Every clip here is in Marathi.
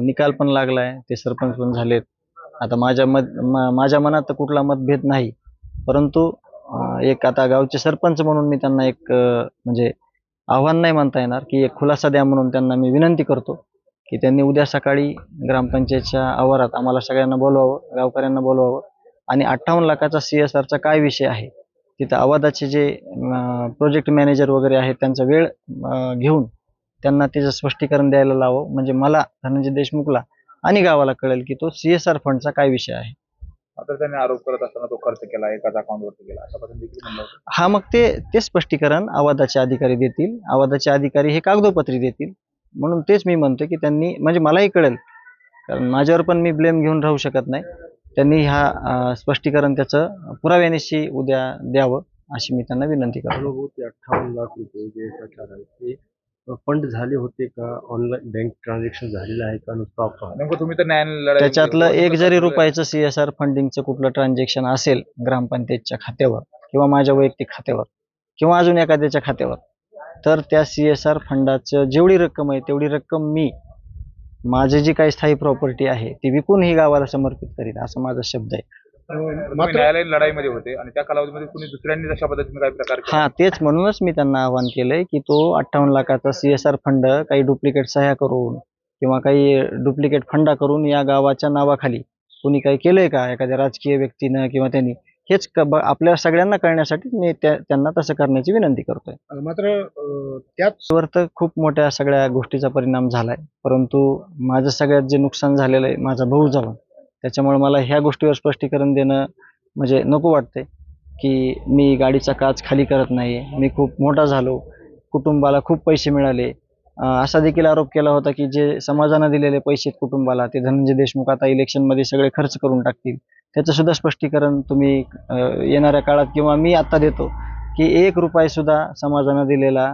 निकाल पण लागलाय, ते सरपंच पण झालेत. आता माझ्या मनात तर कुठला मतभेद नाही, परंतु एक आता गावचे सरपंच म्हणून मी त्यांना एक म्हणजे आव्हान नाही म्हणता येणार, की एक खुलासा द्या म्हणून त्यांना मी विनंती करतो, की त्यांनी उद्या सकाळी ग्रामपंचायतच्या आवारात आम्हाला सगळ्यांना बोलवावं, गावकऱ्यांना बोलवावं आणि 58 लाखाचा CSRचा काय विषय आहे, तिथं आवादाचे जे प्रोजेक्ट मॅनेजर वगैरे आहेत त्यांचा वेळ घेऊन त्यांना त्याचं स्पष्टीकरण द्यायला लावावं. म्हणजे मला, धनंजय देशमुखला आणि गावाला कळेल की तो CSR फंडचा काय विषय आहे. आता त्यांनी आरोप करत असताना तो खर्च केला, एकाच अकाउंटवरती केला अशा पद्धतीने देखील म्हणलं होतं. हा, मग ते स्पष्टीकरण आवादाचे अधिकारी देतील. आवादाचे अधिकारी हे कागदोपत्री देतील. म्हणून तेच मी म्हणतो की त्यांनी, म्हणजे मलाही कळेल, कारण माझ्यावर पण मी ब्लेम घेऊन राहू शकत नाही. त्यांनी हा स्पष्टीकरण त्याचं पुराव्यानिशी उद्या द्यावं अशी मी त्यांना विनंती करतो. 58 लाख रुपये जे प्रकार आहेत ते फंड झाले होते का, ऑनलाईन बँक ट्रान्झॅक्शन झालेलं आहे का, नुसतं नेमकं तुम्ही तर न्यायालयाला त्याच्यातलं एक जरी रुपयाचं CSR फंडिंगचं कुठलं ट्रान्झॅक्शन असेल ग्रामपंचायतच्या खात्यावर किंवा माझ्या वैयक्तिक खात्यावर किंवा अजून एखाद्याच्या खात्यावर, तर त्या CSR फंडाचं जेवढी रक्कम आहे तेवढी रक्कम मी माझी जी काही स्थायी प्रॉपर्टी आहे ती विकून ही गावाला समर्पित करीन, असा माझा शब्द आहे. तुम्ही न्यायालयीन लढाईमध्ये होते आणि त्या कालावधीमध्ये कुणी दुसऱ्यांनी अशा पद्धतीने काही प्रकार केला? हा, तेच म्हणूनच मी त्यांना आवाहन केलंय की तो 58 लाखाचा CSR फंड काही डुप्लिकेट सह्या करून किंवा काही डुप्लिकेट फंडा करून या गावाच्या नावाखाली कोणी काही केलंय का एखाद्या राजकीय व्यक्तीनं किंवा त्यांनी, हेच आपल्या सगळ्यांना कळण्यासाठी मी त्यांना तसं करण्याची विनंती करतोय. मात्र त्याचवर तर खूप मोठ्या सगळ्या गोष्टीचा परिणाम झालाय, परंतु माझं सगळ्यात जे नुकसान झालेलं आहे, माझा भाऊ झाला, त्याच्यामुळे मला ह्या गोष्टीवर स्पष्टीकरण देणं म्हणजे नको वाटतंय की मी गाडीचा काच खाली करत नाही, मी खूप मोठा झालो, कुटुंबाला खूप पैसे मिळाले. असा देखील आरोप केला होता की जे समाजानं दिलेले पैसे कुटुंबाला ते धनंजय देशमुख आता इलेक्शनमध्ये सगळे खर्च करून टाकतील. त्याचं सुद्धा स्पष्टीकरण तुम्ही येणाऱ्या काळात किंवा मी आत्ता देतो की 1 रुपया सुद्धा समाजानं दिलेला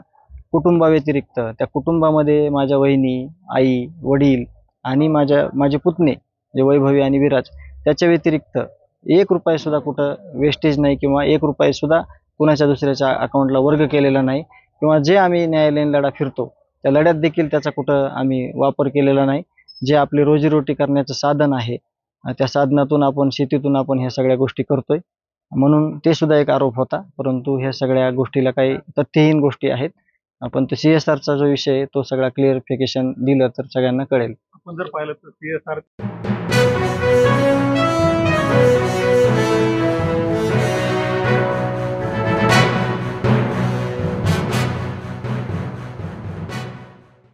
कुटुंबाव्यतिरिक्त, त्या कुटुंबामध्ये माझ्या वहिनी, आई, वडील आणि माझे पुतणे जे वैभवी आणि विराज, त्याच्या व्यतिरिक्त 1 रुपया सुद्धा कुठं वेस्टेज नाही किंवा 1 रुपया सुद्धा कुणाच्या दुसऱ्याच्या अकाउंटला वर्ग केलेला नाही किंवा जे आम्ही न्यायालयीन लढा फिरतो त्या लढ्यात देखील त्याचा कुठं आम्ही वापर केलेला नाही. जे आपली रोजीरोटी करण्याचं साधन आहे, त्या साधनातून आपण, शेतीतून आपण ह्या सगळ्या गोष्टी करतोय, म्हणून ते सुद्धा एक आरोप होता. परंतु ह्या सगळ्या गोष्टीला काही तथ्यहीन गोष्टी आहेत. आपण तो CSRचा जो विषय आहे तो सगळा क्लिअरिफिकेशन दिलं तर सगळ्यांना कळेल. आपण जर पाहिलं तर CSR